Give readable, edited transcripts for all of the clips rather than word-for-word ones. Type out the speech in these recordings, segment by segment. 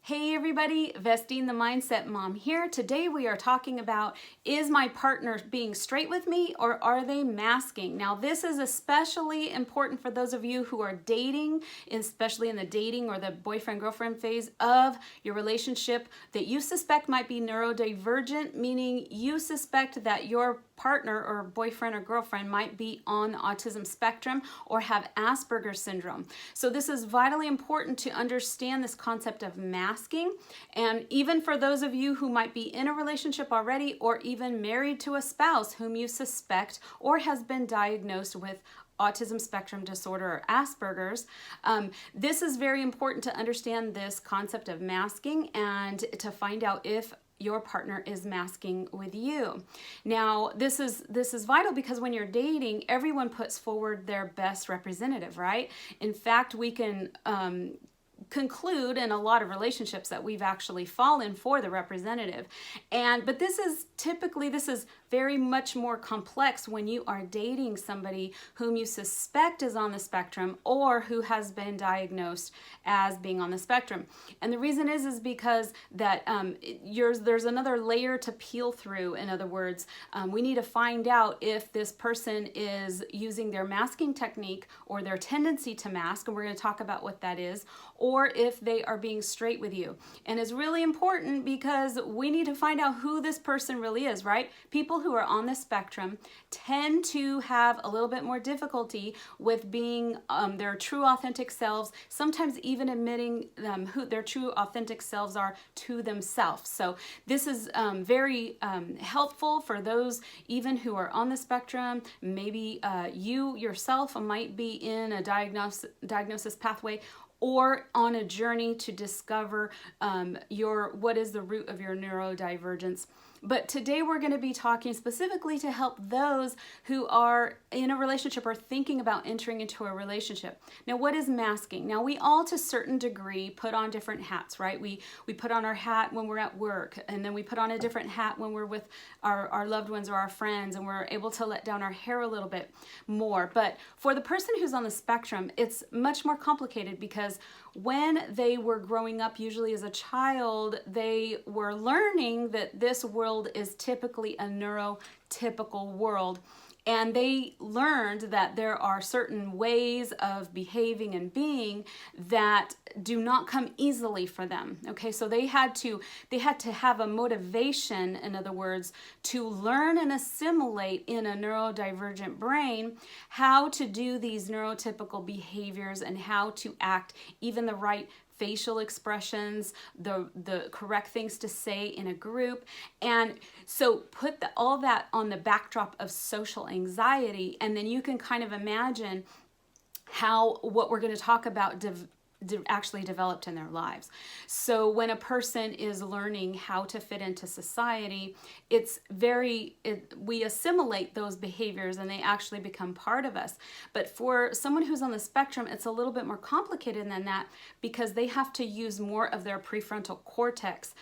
Hey everybody, Vestine the Mindset Mom here. Today we are talking about, is my partner being straight with me or are they masking? Now this is especially important for those of you who are dating, especially in the dating or the boyfriend-girlfriend phase of your relationship that you suspect might be neurodivergent, meaning you suspect that your partner or boyfriend or girlfriend might be on the autism spectrum or have Asperger's syndrome. So this is vitally important to understand this concept of masking. And even for those of you who might be in a relationship already or even married to a spouse whom you suspect or has been diagnosed with autism spectrum disorder or Asperger's, this is very important to understand this concept of masking and to find out if your partner is masking with you. Now, this is vital because when you're dating, everyone puts forward their best representative, right? In fact, we can conclude in a lot of relationships that we've actually fallen for the representative. But this is very much more complex when you are dating somebody whom you suspect is on the spectrum or who has been diagnosed as being on the spectrum. And the reason is because that there's another layer to peel through. In other words, we need to find out if this person is using their masking technique or their tendency to mask, and we're going to talk about what that is, or if they are being straight with you. And it's really important because we need to find out who this person really is, right? People who are on the spectrum tend to have a little bit more difficulty with being their true authentic selves, sometimes even admitting who their true authentic selves are to themselves. So this is very helpful for those even who are on the spectrum. Maybe you yourself might be in a diagnosis pathway or on a journey to discover what is the root of your neurodivergence. But today we're going to be talking specifically to help those who are in a relationship or thinking about entering into a relationship. Now, what is masking? Now, we all to a certain degree put on different hats, right? We put on our hat when we're at work, and then we put on a different hat when we're with our loved ones or our friends, and we're able to let down our hair a little bit more. But for the person who's on the spectrum, it's much more complicated because when they were growing up, usually as a child, they were learning that this world is typically a neurotypical world. And they learned that there are certain ways of behaving and being that do not come easily for them. Okay, so they had to have a motivation, in other words, to learn and assimilate in a neurodivergent brain how to do these neurotypical behaviors and how to act, even the right facial expressions, the correct things to say in a group. And so put all that on the backdrop of social anxiety, and then you can kind of imagine how what we're going to talk about actually developed in their lives. So when a person is learning how to fit into society, we assimilate those behaviors and they actually become part of us. But for someone who's on the spectrum, it's a little bit more complicated than that because they have to use more of their prefrontal cortex.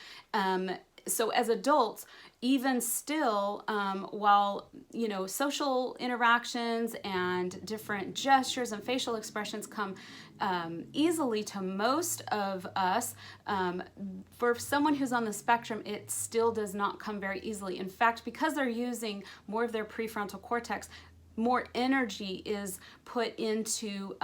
So as adults, even still, while social interactions and different gestures and facial expressions come easily to most of us, for someone who's on the spectrum, it still does not come very easily. In fact, because they're using more of their prefrontal cortex, more energy is put into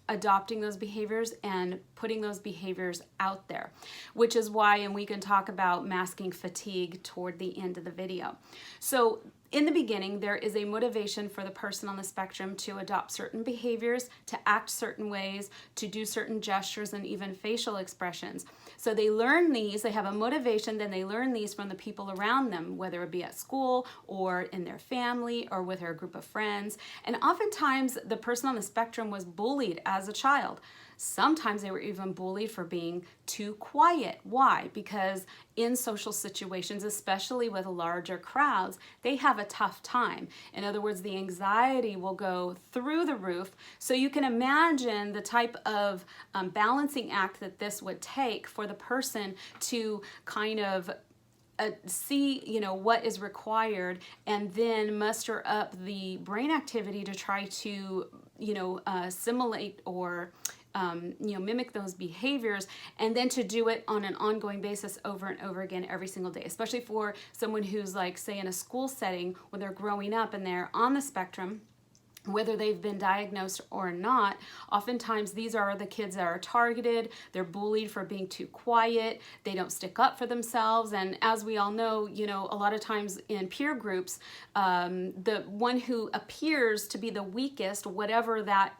adopting those behaviors and putting those behaviors out there, which is why, and we can talk about masking fatigue toward the end of the video. So in the beginning, there is a motivation for the person on the spectrum to adopt certain behaviors, to act certain ways, to do certain gestures and even facial expressions. So they learn these, they have a motivation, then they learn these from the people around them, whether it be at school or in their family or with their group of friends. And oftentimes the person on the spectrum was bullied as a child. Sometimes they were even bullied for being too quiet. Why? Because in social situations, especially with larger crowds, they have a tough time. In other words, the anxiety will go through the roof. So you can imagine the type of balancing act that this would take for the person to kind of see what is required and then muster up the brain activity to try to assimilate or mimic those behaviors, and then to do it on an ongoing basis over and over again every single day, especially for someone who's like, say, in a school setting when they're growing up and they're on the spectrum, whether they've been diagnosed or not. Oftentimes these are the kids that are targeted. They're bullied for being too quiet. They don't stick up for themselves. And as we all know, a lot of times in peer groups, the one who appears to be the weakest, whatever that,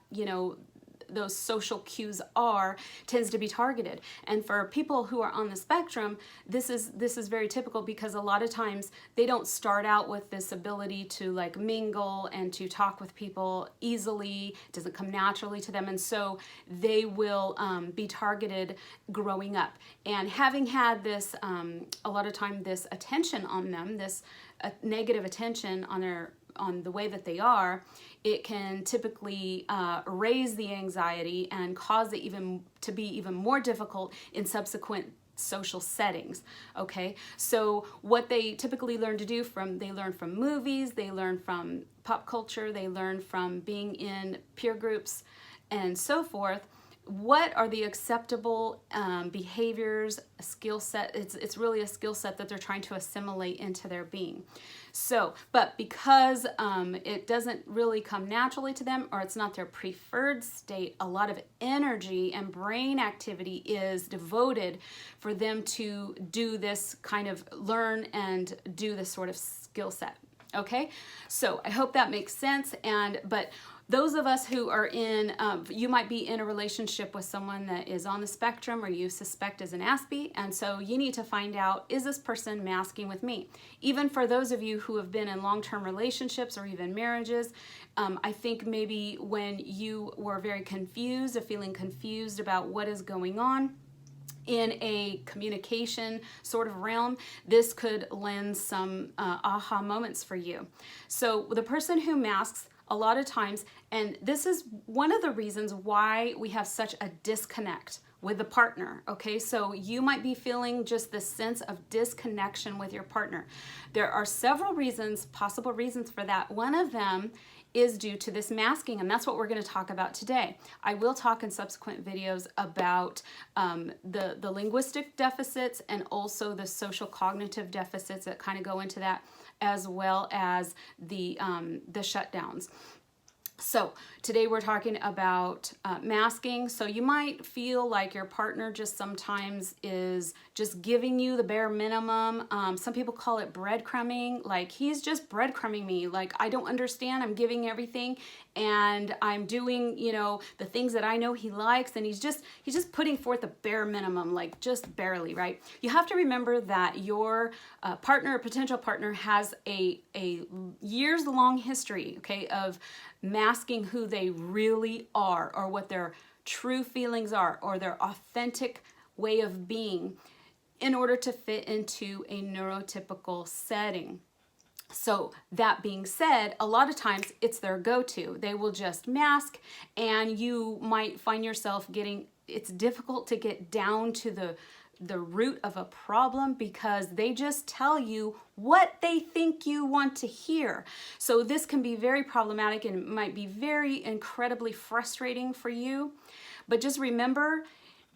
those social cues are, tends to be targeted. And for people who are on the spectrum, this is very typical, because a lot of times they don't start out with this ability to like mingle and to talk with people easily. It doesn't come naturally to them, and so they will be targeted growing up. And having had this a lot of time, this attention on them, this negative attention on the way that they are, it can typically raise the anxiety and cause it to be even more difficult in subsequent social settings. Okay, so what they typically learn to do they learn from movies, they learn from pop culture, they learn from being in peer groups and so forth. What are the acceptable behaviors, a skill set? It's really a skill set that they're trying to assimilate into their being. So, but because it doesn't really come naturally to them, or it's not their preferred state, a lot of energy and brain activity is devoted for them to do this kind of learn and do this sort of skill set. Okay, so I hope that makes sense. But those of us who are in, you might be in a relationship with someone that is on the spectrum, or you suspect is an ASD, and so you need to find out, is this person masking with me? Even for those of you who have been in long-term relationships or even marriages, I think maybe when you were very confused, feeling confused about what is going on in a communication sort of realm, this could lend some aha moments for you. So the person who masks, a lot of times, and this is one of the reasons why we have such a disconnect with the partner, okay? So you might be feeling just this sense of disconnection with your partner. There are several reasons, possible reasons for that. One of them is due to this masking, and that's what we're going to talk about today. I will talk in subsequent videos about the linguistic deficits and also the social cognitive deficits that kind of go into that, as well as the shutdowns. So today we're talking about masking. So you might feel like your partner just sometimes is just giving you the bare minimum. Some people call it breadcrumbing, like he's just breadcrumbing me. Like, I don't understand, I'm giving everything and I'm doing, the things that I know he likes, and he's just putting forth the bare minimum, like just barely, right? You have to remember that your partner or potential partner has a years-long history, okay, of masking who they really are, or what their true feelings are, or their authentic way of being, in order to fit into a neurotypical setting. So that being said, a lot of times it's their go-to. They will just mask, and you might find yourself it's difficult to get down to the root of a problem, because they just tell you what they think you want to hear. So this can be very problematic and might be very incredibly frustrating for you. But just remember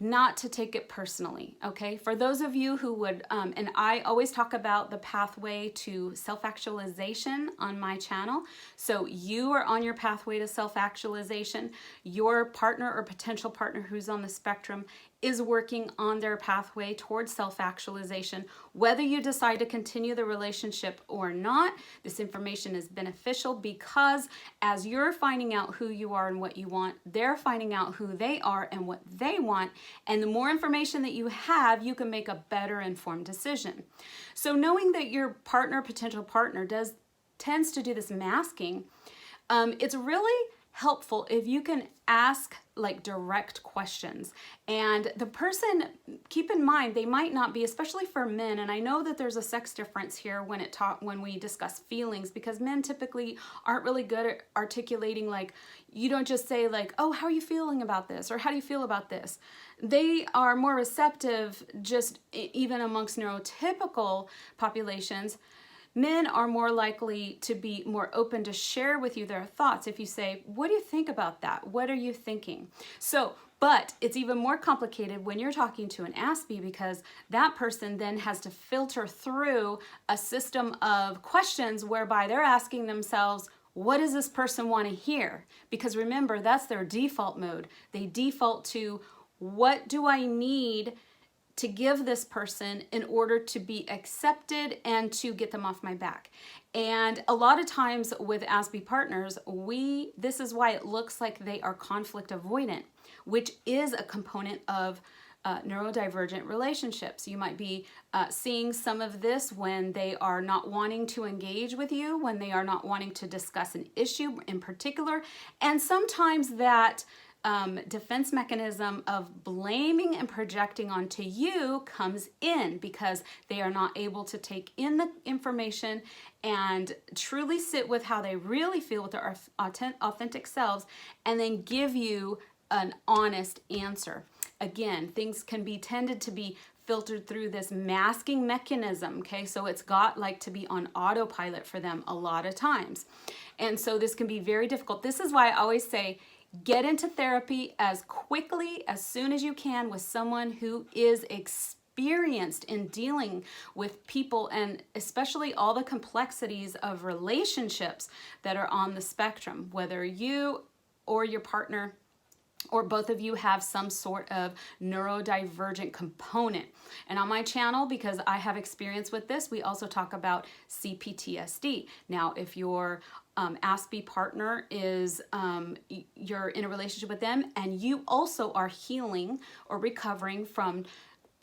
not to take it personally, okay? For those of you who would, and I always talk about the pathway to self-actualization on my channel. So you are on your pathway to self-actualization. Your partner or potential partner who's on the spectrum is working on their pathway towards self-actualization. Whether you decide to continue the relationship or not, this information is beneficial, because as you're finding out who you are and what you want, they're finding out who they are and what they want. And the more information that you have, you can make a better informed decision. So knowing that your partner, potential partner, tends to do this masking, it's really helpful if you can ask like direct questions. And the person, keep in mind, they might not be, especially for men, and I know that there's a sex difference here when we discuss feelings, because men typically aren't really good at articulating, like, you don't just say like, oh, how are you feeling about this? Or how do you feel about this? They are more receptive, just even amongst neurotypical populations. Men are more likely to be more open to share with you their thoughts if you say, what do you think about that? What are you thinking? So, But it's even more complicated when you're talking to an ASPE, because that person then has to filter through a system of questions whereby they're asking themselves, what does this person want to hear? Because remember, that's their default mode. They default to, what do I need to give this person in order to be accepted and to get them off my back? And a lot of times with ASPE partners, this is why it looks like they are conflict avoidant, which is a component of neurodivergent relationships. You might be seeing some of this when they are not wanting to engage with you, when they are not wanting to discuss an issue in particular, and sometimes that defense mechanism of blaming and projecting onto you comes in because they are not able to take in the information and truly sit with how they really feel with their authentic selves, and then give you an honest answer. Again, things can be tended to be filtered through this masking mechanism, okay? So it's got like to be on autopilot for them a lot of times. And so this can be very difficult. This is why I always say, get into therapy as quickly, as soon as you can, with someone who is experienced in dealing with people, and especially all the complexities of relationships that are on the spectrum, whether you or your partner or both of you have some sort of neurodivergent component. And on my channel, because I have experience with this, we also talk about CPTSD. Now, if your ASPE partner is, you're in a relationship with them and you also are healing or recovering from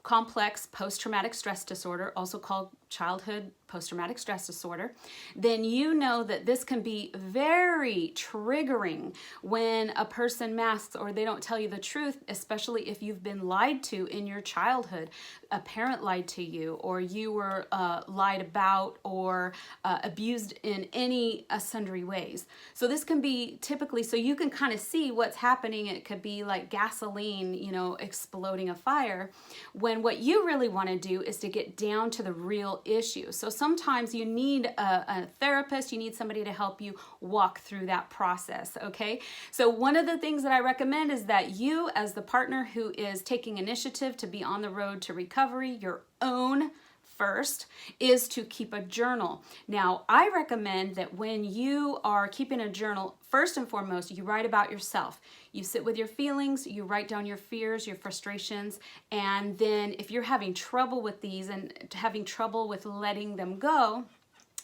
complex post-traumatic stress disorder, also called childhood post-traumatic stress disorder, then you know that this can be very triggering when a person masks or they don't tell you the truth, especially if you've been lied to in your childhood. A parent lied to you, or you were lied about or abused in any sundry ways. So this can be typically, so you can kind of see what's happening. It could be like gasoline, exploding a fire, when what you really want to do is to get down to the real issue. So sometimes you need a therapist, you need somebody to help you walk through that process, okay? So one of the things that I recommend is that you, as the partner who is taking initiative to be on the road to recovery, your own first, is to keep a journal. Now, I recommend that when you are keeping a journal, first and foremost, you write about yourself. You sit with your feelings, you write down your fears, your frustrations, and then if you're having trouble with these and having trouble with letting them go,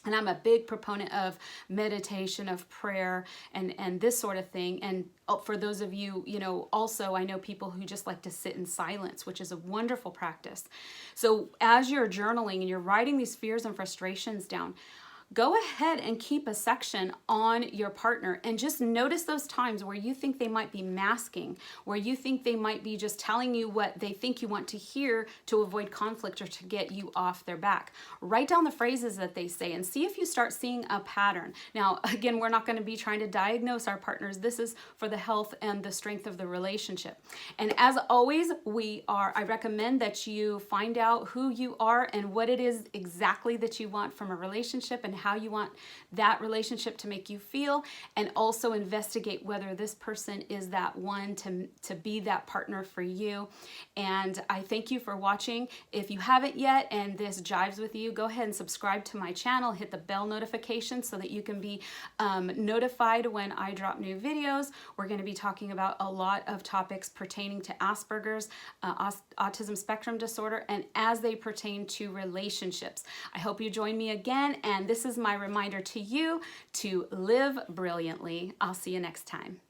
and I'm a big proponent of meditation, of prayer, and this sort of thing. And for those of you, also I know people who just like to sit in silence, which is a wonderful practice. So as you're journaling and you're writing these fears and frustrations down, go ahead and keep a section on your partner and just notice those times where you think they might be masking, where you think they might be just telling you what they think you want to hear to avoid conflict or to get you off their back. Write down the phrases that they say and see if you start seeing a pattern. Now, again, we're not going to be trying to diagnose our partners. This is for the health and the strength of the relationship. And as always, I recommend that you find out who you are and what it is exactly that you want from a relationship and how you want that relationship to make you feel, and also investigate whether this person is that one to be that partner for you. And I thank you for watching. If you haven't yet and this jives with you, go ahead and subscribe to my channel, hit the bell notification so that you can be notified when I drop new videos. We're going to be talking about a lot of topics pertaining to Aspergers, autism spectrum disorder, and as they pertain to relationships. I hope you join me again, and this is my reminder to you to live brilliantly. I'll see you next time.